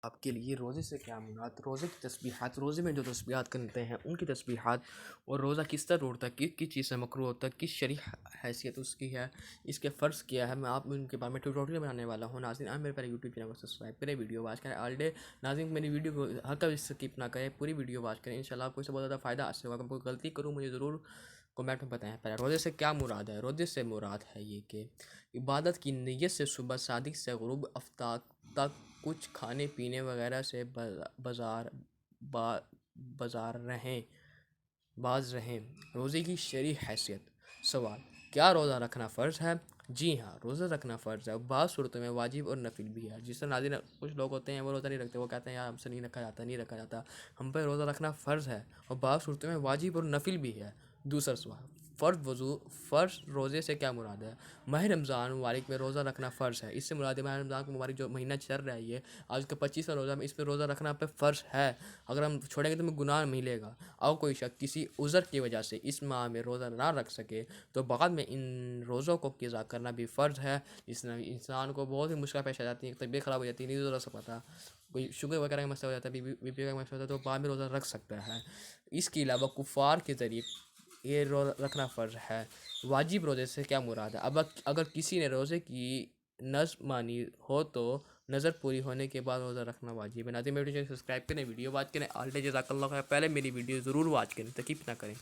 آپ کے لیے روزے سے کیا مراد؟ روزے کی تسبیحات، روزے میں جو تسبیحات کرتے ہیں ان کی تسبیحات، اور روزہ کس طرح ٹوٹتا ہے، کس کس چیز سے مکروہ ہوتا ہے، کس شرعی حیثیت اس کی ہے، اس کے فرض کیا ہے، میں آپ ان کے بارے میں ٹیوٹوریل بنانے والا ہوں۔ ناظرین آپ میرے پہلے یوٹیوب چینل کو سبسکرائب کریں، ویڈیو واچ کریں آل ڈے۔ ناظرین میری ویڈیو کو ہر کبھی اسکپ نہ کریں، پوری ویڈیو واچ کریں، انشاءاللہ آپ کو اس سے بہت زیادہ فائدہ حاصل ہوگا۔ اگر کوئی غلطی کروں مجھے ضرور کمنٹ میں بتائیں۔ پہلے روزے سے کیا مراد ہے؟ روزے سے مراد ہے یہ کہ عبادت کی نیت سے صبح صادق سے غروب آفتاب تک کچھ کھانے پینے وغیرہ سے بازار رہیں، باز رہیں۔ روزے کی شرعی حیثیت۔ سوال: کیا روزہ رکھنا فرض ہے؟ جی ہاں، روزہ رکھنا فرض ہے، بعض صورتوں میں واجب اور نفل بھی ہے۔ جس طرح ناظرین کچھ لوگ ہوتے ہیں وہ روزہ نہیں رکھتے، وہ کہتے ہیں یار ہم سے نہیں رکھا جاتا، نہیں رکھا جاتا۔ ہم پہ روزہ رکھنا فرض ہے اور بعض صورتوں میں واجب اور نفل بھی ہے۔ دوسرا سوال: فرض روزے سے کیا مراد ہے؟ ماہ رمضان مبارک میں روزہ رکھنا فرض ہے۔ اس سے مراد ہے ماہ رمضان کو مبارک جو مہینہ چل رہا ہے یہ آج کا 25واں روزہ میں، اس پہ روزہ رکھنا پہ فرض ہے۔ اگر ہم چھوڑیں گے تو ہمیں گناہ ملے گا۔ اور کوئی شخص کسی عذر کی وجہ سے اس ماہ میں روزہ نہ رکھ سکے تو بعد میں ان روزوں کو قضا کرنا بھی فرض ہے۔ اس میں انسان کو بہت ہی مشکل پیش آ جاتی ہے، طبیعت خراب ہو جاتی ہے، نہیں روزہ رکھ پاتا، کوئی شوگر وغیرہ کا مسئلہ ہو جاتا ہے، بی پی کا مسئلہ ہوتا ہے، تو بعد میں روزہ رکھ سکتا ہے۔ اس کے علاوہ کفار کے ذریعے یہ روزہ رکھنا فرض ہے۔ واجب روزے سے کیا مراد ہے؟ اب اگر کسی نے روزے کی نظر مانی ہو تو نظر پوری ہونے کے بعد روزہ رکھنا واجب ہے۔ ناظرین میری ویڈیو سبسکرائب کریں، ویڈیو واچ کریں، آل ڈے جزاک اللہ خیر۔ پہلے میری ویڈیو ضرور واچ کریں، سکپ نہ کریں۔